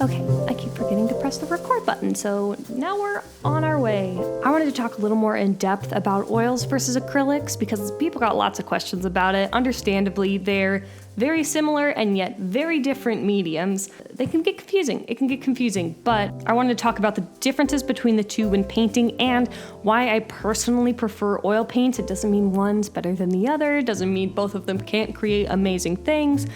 Okay, I keep forgetting to press the record button, so now we're on our way. I wanted to talk a little more in depth about oils versus acrylics because people got lots of questions about it. Understandably, they're very similar and yet very different mediums. They can get confusing. It can get confusing, but I wanted to talk about the differences between the two when painting and why I personally prefer oil paints. It doesn't mean one's better than the other. It doesn't mean both of them can't create amazing things.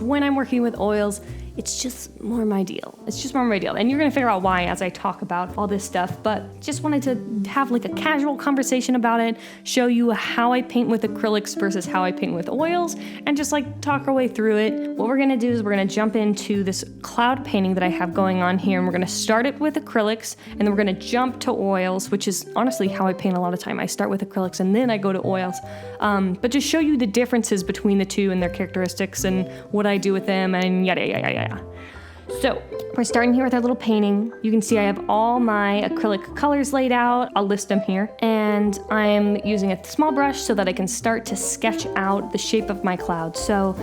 When I'm working with oils, it's just more my deal. It's just more my deal. And you're gonna figure out why as I talk about all this stuff, but just wanted to have like a casual conversation about it, show you how I paint with acrylics versus how I paint with oils, and just like talk our way through it. What we're gonna do is we're gonna jump into this cloud painting that I have going on here, and we're gonna start it with acrylics, and then we're gonna jump to oils, which is honestly how I paint a lot of time. I start with acrylics and then I go to oils. But just show you the differences between the two and their characteristics and what I do with them and yada, yada, yada. So we're starting here with our little painting. You can see I have all my acrylic colors laid out. I'll list them here. And I'm using a small brush so that I can start to sketch out the shape of my cloud. So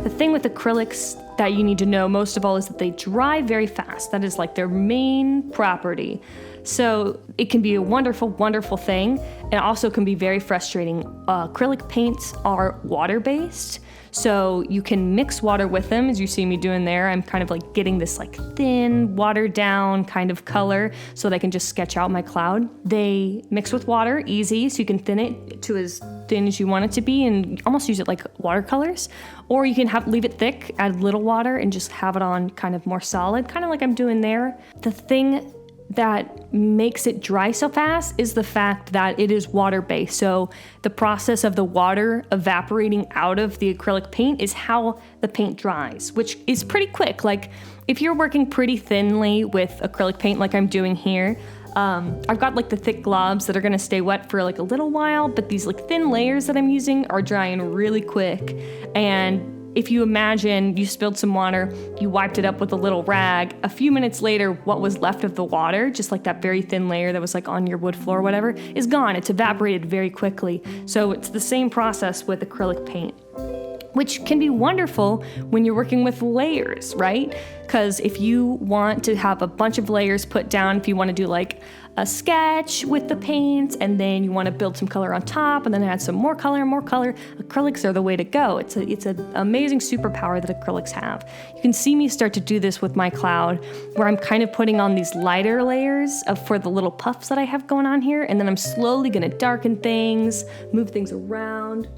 the thing with acrylics that you need to know most of all is that they dry very fast. That is like their main property. So it can be a wonderful, wonderful thing. It also can be very frustrating. Acrylic paints are water-based. So you can mix water with them, as you see me doing there. I'm kind of like getting this like thin, watered down kind of color so that I can just sketch out my cloud. They mix with water, easy, so you can thin it to as thin as you want it to be and almost use it like watercolors. Or you can leave it thick, add little water, and just have it on kind of more solid, kind of like I'm doing there. The thing that makes it dry so fast is the fact that it is water-based. So the process of the water evaporating out of the acrylic paint is how the paint dries, which is pretty quick. Like if you're working pretty thinly with acrylic paint like I'm doing here, I've got like the thick globs that are gonna stay wet for like a little while, but these like thin layers that I'm using are drying really quick. And if you imagine you spilled some water, you wiped it up with a little rag, a few minutes later, what was left of the water, just like that very thin layer that was like on your wood floor or whatever, is gone. It's evaporated very quickly. So it's the same process with acrylic paint, which can be wonderful when you're working with layers, right? Because if you want to have a bunch of layers put down, if you want to do like a sketch with the paint and then you want to build some color on top and then add some more color, acrylics are the way to go. It's an amazing superpower that acrylics have. You can see me start to do this with my cloud where I'm kind of putting on these lighter layers for the little puffs that I have going on here, and then I'm slowly going to darken things, move things around.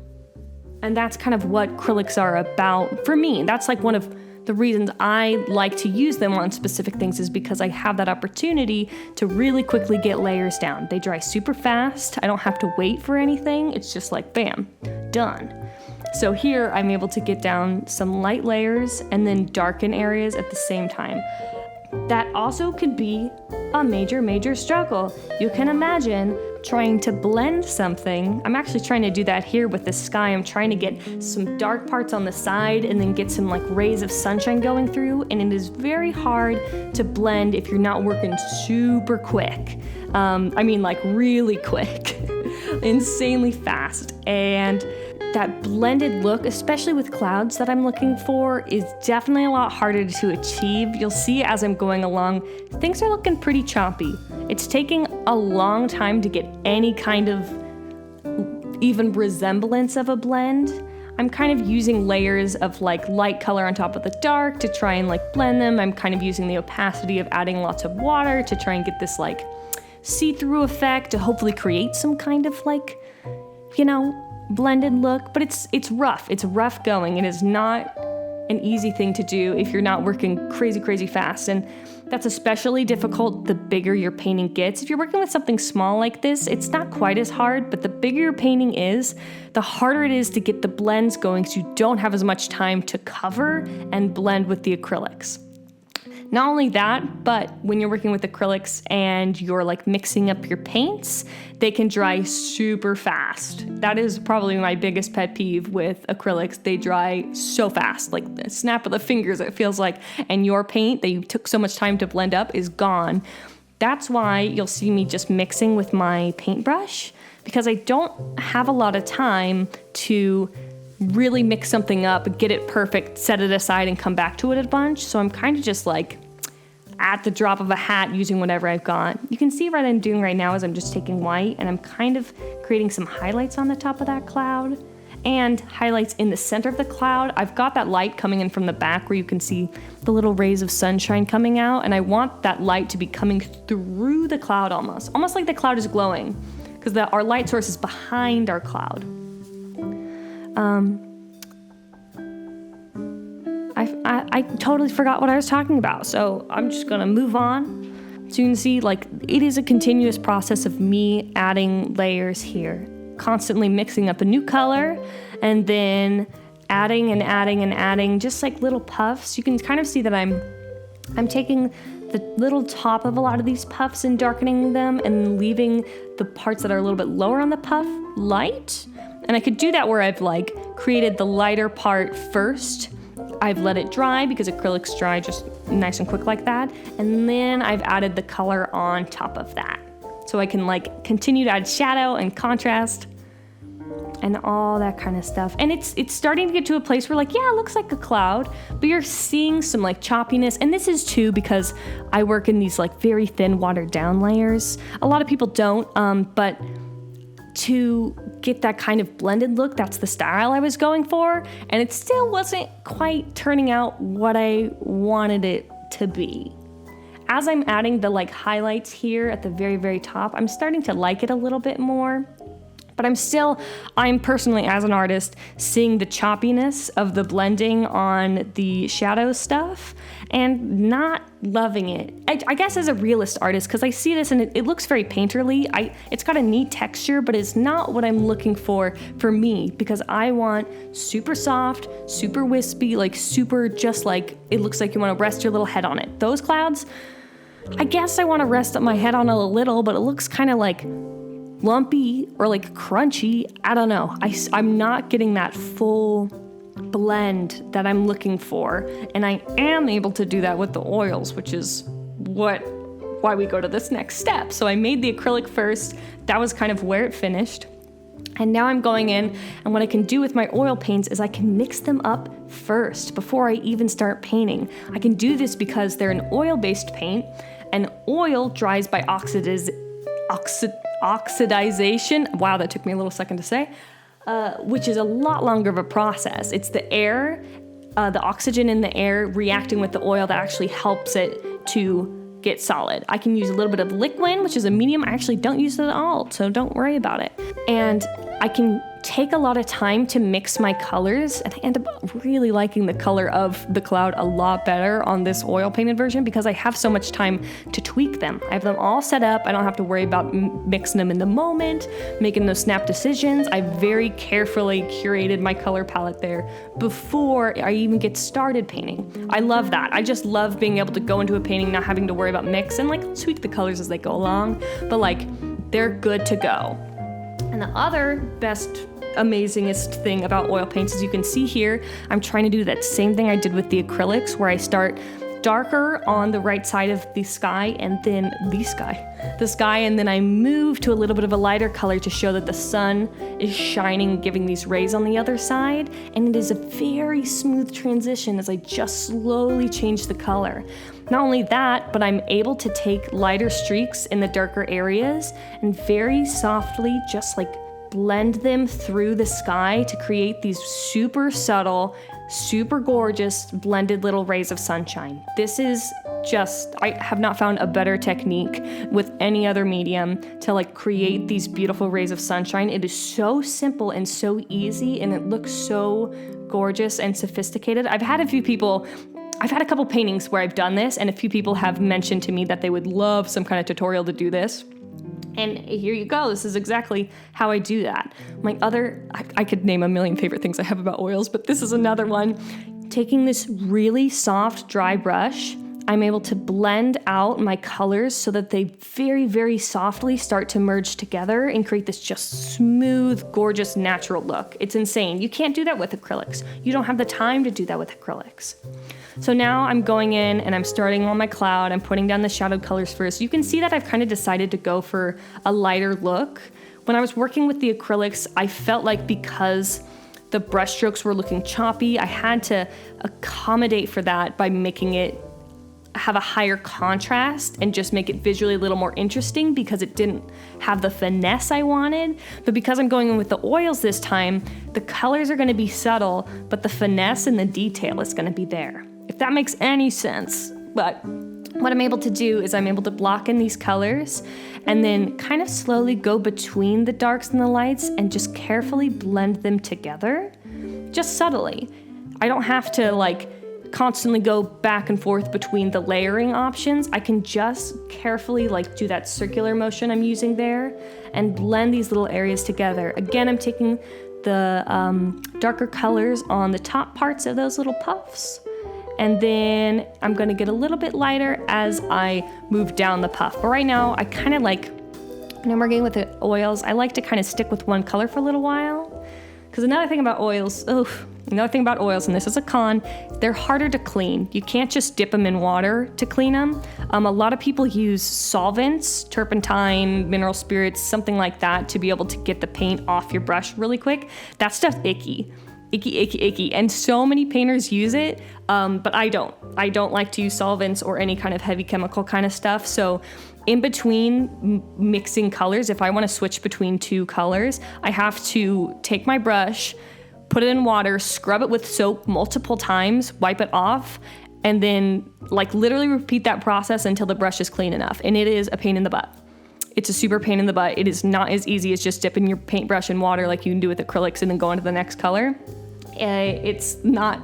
And that's kind of what acrylics are about for me. That's like one of the reasons I like to use them on specific things is because I have that opportunity to really quickly get layers down. They dry super fast. I don't have to wait for anything. It's just like, bam, done. So here I'm able to get down some light layers and then darken areas at the same time. That also could be a major, major struggle. You can imagine trying to blend something. I'm actually trying to do that here with the sky. I'm trying to get some dark parts on the side and then get some like rays of sunshine going through. And it is very hard to blend if you're not working super quick. I mean like really quick, insanely fast. And that blended look, especially with clouds that I'm looking for, is definitely a lot harder to achieve. You'll see as I'm going along, things are looking pretty choppy. It's taking a long time to get any kind of even resemblance of a blend. I'm kind of using layers of like light color on top of the dark to try and like blend them. I'm kind of using the opacity of adding lots of water to try and get this like see-through effect to hopefully create some kind of like, blended look, but it's rough. It's rough going. It is not an easy thing to do if you're not working crazy, crazy fast. And that's especially difficult the bigger your painting gets. If you're working with something small like this, it's not quite as hard, but the bigger your painting is, the harder it is to get the blends going so you don't have as much time to cover and blend with the acrylics. Not only that, but when you're working with acrylics and you're like mixing up your paints, they can dry super fast. That is probably my biggest pet peeve with acrylics. They dry so fast, like the snap of the fingers, it feels like, and your paint that you took so much time to blend up is gone. That's why you'll see me just mixing with my paintbrush, because I don't have a lot of time to really mix something up, get it perfect, set it aside, and come back to it a bunch. So I'm kind of just like at the drop of a hat using whatever I've got. You can see what I'm doing right now is I'm just taking white and I'm kind of creating some highlights on the top of that cloud and highlights in the center of the cloud. I've got that light coming in from the back where you can see the little rays of sunshine coming out, and I want that light to be coming through the cloud almost like the cloud is glowing, because our light source is behind our cloud. I totally forgot what I was talking about, so I'm just gonna move on. So you can see, like, it is a continuous process of me adding layers here, constantly mixing up a new color and then adding and adding and adding, just like little puffs. You can kind of see that I'm taking the little top of a lot of these puffs and darkening them and leaving the parts that are a little bit lower on the puff light. And I could do that where I've like created the lighter part first. I've let it dry because acrylics dry just nice and quick like that. And then I've added the color on top of that. So I can like continue to add shadow and contrast and all that kind of stuff. And it's starting to get to a place where like, yeah, it looks like a cloud, but you're seeing some like choppiness. And this is too because I work in these like very thin watered down layers. A lot of people don't, but to get that kind of blended look, that's the style I was going for. And it still wasn't quite turning out what I wanted it to be. As I'm adding the like highlights here at the very, very top, I'm starting to like it a little bit more. But I'm personally, as an artist, seeing the choppiness of the blending on the shadow stuff and not loving it. I guess as a realist artist, because I see this and it looks very painterly. It's got a neat texture, but it's not what I'm looking for me, because I want super soft, super wispy, like super just like, it looks like you want to rest your little head on it. Those clouds, I guess I want to rest my head on it a little, but it looks kind of like lumpy or like crunchy. I don't know. I'm not getting that full blend that I'm looking for, and I am able to do that with the oils, which is why we go to this next step. So I made the acrylic first. That was kind of where it finished. And now I'm going in, and what I can do with my oil paints is I can mix them up first before I even start painting. I can do this because they're an oil-based paint, and oil dries by oxidization. Wow, that took me a little second to say, which is a lot longer of a process. It's the air, the oxygen in the air reacting with the oil that actually helps it to get solid. I can use a little bit of liquid, which is a medium. I actually don't use it at all, so don't worry about it. And I can take a lot of time to mix my colors, and I end up really liking the color of the cloud a lot better on this oil painted version because I have so much time to tweak them. I have them all set up. I don't have to worry about mixing them in the moment, making those snap decisions. I very carefully curated my color palette there before I even get started painting. I love that. I just love being able to go into a painting not having to worry about mix and like tweak the colors as they go along, but like they're good to go. And the other best amazingest thing about oil paints is you can see here, I'm trying to do that same thing I did with the acrylics where I start darker on the right side of the sky and then the sky, and then I move to a little bit of a lighter color to show that the sun is shining, giving these rays on the other side. And it is a very smooth transition as I just slowly change the color. Not only that, but I'm able to take lighter streaks in the darker areas and very softly just like blend them through the sky to create these super subtle, super gorgeous blended little rays of sunshine. This is just, I have not found a better technique with any other medium to like create these beautiful rays of sunshine. It is so simple and so easy, and it looks so gorgeous and sophisticated. I've had a couple paintings where I've done this, and a few people have mentioned to me that they would love some kind of tutorial to do this. And here you go. This is exactly how I do that. I could name a million favorite things I have about oils, but this is another one. Taking this really soft, dry brush, I'm able to blend out my colors so that they very, very softly start to merge together and create this just smooth, gorgeous, natural look. It's insane. You can't do that with acrylics. You don't have the time to do that with acrylics. So now I'm going in and I'm starting on my cloud. I'm putting down the shadowed colors first. You can see that I've kind of decided to go for a lighter look. When I was working with the acrylics, I felt like because the brush strokes were looking choppy, I had to accommodate for that by making it have a higher contrast and just make it visually a little more interesting because it didn't have the finesse I wanted. But because I'm going in with the oils this time, the colors are gonna be subtle, but the finesse and the detail is gonna be there, if that makes any sense. But what I'm able to do is I'm able to block in these colors and then kind of slowly go between the darks and the lights and just carefully blend them together, just subtly. I don't have to like constantly go back and forth between the layering options. I can just carefully like do that circular motion I'm using there and blend these little areas together. Again, I'm taking the darker colors on the top parts of those little puffs, and then I'm gonna get a little bit lighter as I move down the puff. But right now, I kind of like, when I'm working with the oils, I like to kind of stick with one color for a little while. Because another thing about oils, and this is a con, they're harder to clean. You can't just dip them in water to clean them. A lot of people use solvents, turpentine, mineral spirits, something like that to be able to get the paint off your brush really quick. That stuff's icky. Icky. And so many painters use it, but I don't. I don't like to use solvents or any kind of heavy chemical kind of stuff. So in between mixing colors, if I want to switch between two colors, I have to take my brush, put it in water, scrub it with soap multiple times, wipe it off, and then like literally repeat that process until the brush is clean enough. And it is a pain in the butt. It's a super pain in the butt. It is not as easy as just dipping your paintbrush in water like you can do with acrylics and then go on to the next color. It's not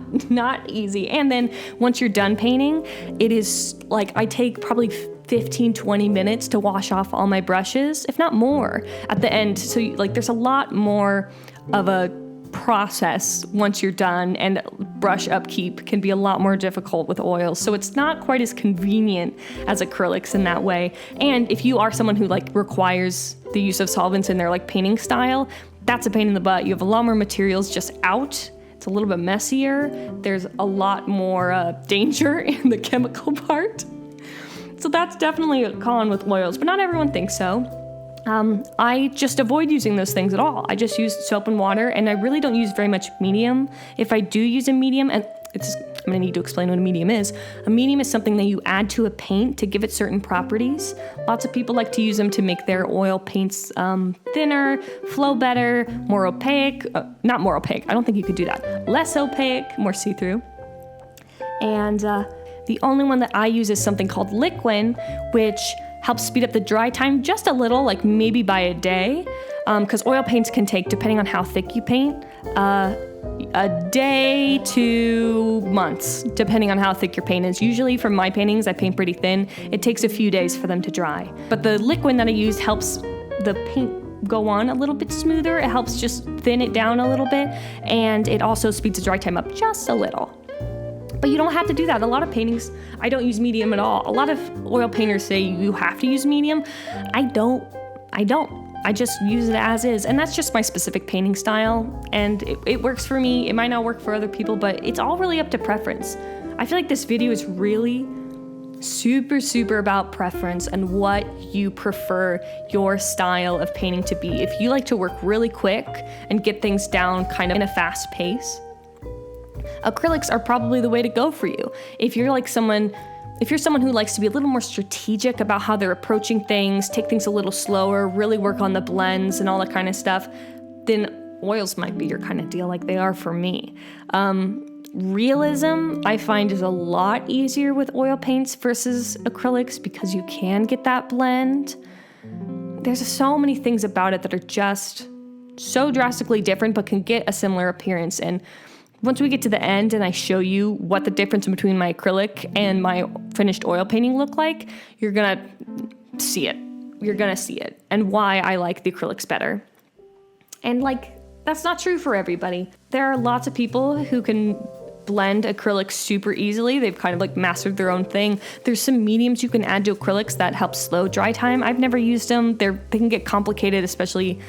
easy. And then once you're done painting, it is like I take probably 15-20 minutes to wash off all my brushes, if not more, at the end. So like there's a lot more of a process once you're done, and brush upkeep can be a lot more difficult with oils. So it's not quite as convenient as acrylics in that way. And if you are someone who like requires the use of solvents in their like painting style, that's a pain in the butt. You have a lot more materials just out. It's a little bit messier. There's a lot more danger in the chemical part. So that's definitely a con with oils, but not everyone thinks so. I just avoid using those things at all. I just use soap and water, and I really don't use very much medium. If I do use a medium, and I'm gonna need to explain what a medium is. A medium is something that you add to a paint to give it certain properties. Lots of people like to use them to make their oil paints thinner, flow better, more opaque. Not more opaque, I don't think you could do that. Less opaque, more see-through. And the only one that I use is something called liquid, which helps speed up the dry time just a little, like maybe by a day, because oil paints can take, depending on how thick you paint, a day to months, depending on how thick your paint is. Usually for my paintings, I paint pretty thin. It takes a few days for them to dry. But the liquid that I use helps the paint go on a little bit smoother. It helps just thin it down a little bit, and it also speeds the dry time up just a little. But you don't have to do that. A lot of paintings, I don't use medium at all. A lot of oil painters say you have to use medium. I don't. I just use it as is. And that's just my specific painting style. And it works for me. It might not work for other people, but it's all really up to preference. I feel like this video is really super about preference and what you prefer your style of painting to be. If you like to work really quick and get things down kind of in a fast pace, acrylics are probably the way to go for you. If you're someone who likes to be a little more strategic about how they're approaching things, take things a little slower, really work on the blends and all that kind of stuff, then oils might be your kind of deal, like they are for me. Realism, I find, is a lot easier with oil paints versus acrylics because you can get that blend. There's so many things about it that are just so drastically different but can get a similar appearance. And once we get to the end and I show you what the difference between my acrylic and my finished oil painting look like, you're gonna see it. You're gonna see it and why I like the acrylics better. And that's not true for everybody. There are lots of people who can blend acrylics super easily. They've kind of mastered their own thing. There's some mediums you can add to acrylics that help slow dry time. I've never used them. They can get complicated, especially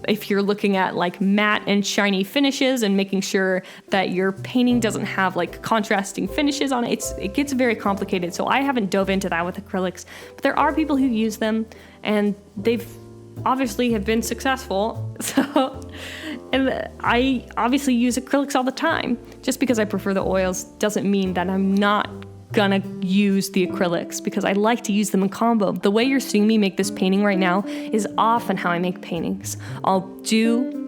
if you're looking at matte and shiny finishes and making sure that your painting doesn't have contrasting finishes on it. It gets very complicated. So I haven't dove into that with acrylics, but there are people who use them and they've obviously have been successful. And I obviously use acrylics all the time. Just because I prefer the oils doesn't mean that I'm not gonna use the acrylics because I like to use them in combo. The way you're seeing me make this painting right now is often how I make paintings. I'll do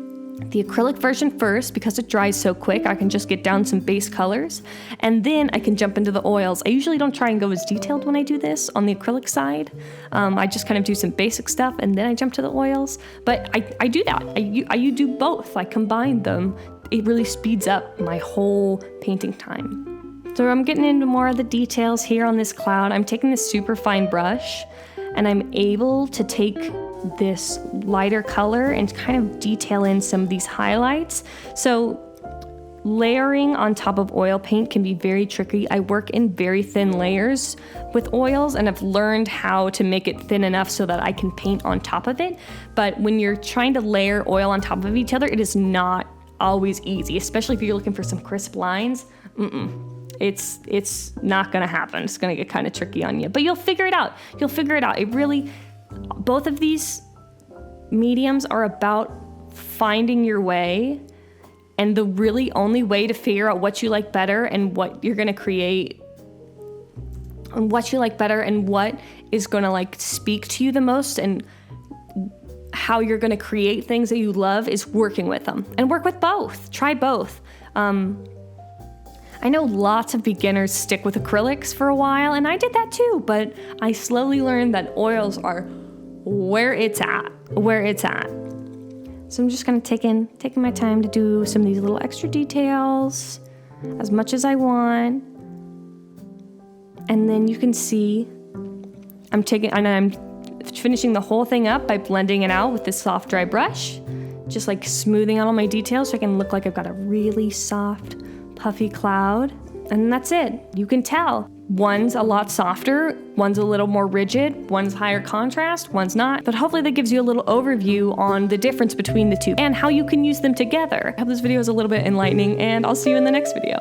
the acrylic version first because it dries so quick. I can just get down some base colors and then I can jump into the oils. I usually don't try and go as detailed when I do this on the acrylic side. I just kind of do some basic stuff and then I jump to the oils. But I do that. I do both. I combine them. It really speeds up my whole painting time. So I'm getting into more of the details here on this cloud. I'm taking this super fine brush and I'm able to take this lighter color and kind of detail in some of these highlights. So layering on top of oil paint can be very tricky. I work in very thin layers with oils and I've learned how to make it thin enough so that I can paint on top of it. But when you're trying to layer oil on top of each other, it is not always easy, especially if you're looking for some crisp lines. It's not gonna happen. It's gonna get kind of tricky on you, but you'll figure it out. It really, both of these mediums are about finding your way, and the really only way to figure out what you like better and what you're gonna create and what you like better and what is gonna like speak to you the most and how you're gonna create things that you love is working with them. And work with both. Try both. I know lots of beginners stick with acrylics for a while, and I did that too, but I slowly learned that oils are where it's at. So I'm just kind of taking my time to do some of these little extra details as much as I want. And then you can see I'm finishing the whole thing up by blending it out with this soft, dry brush, just like smoothing out all my details so I can look like I've got a really soft, puffy cloud. And that's it. You can tell. One's a lot softer, one's a little more rigid, one's higher contrast, one's not. But hopefully that gives you a little overview on the difference between the two and how you can use them together. I hope this video is a little bit enlightening, and I'll see you in the next video.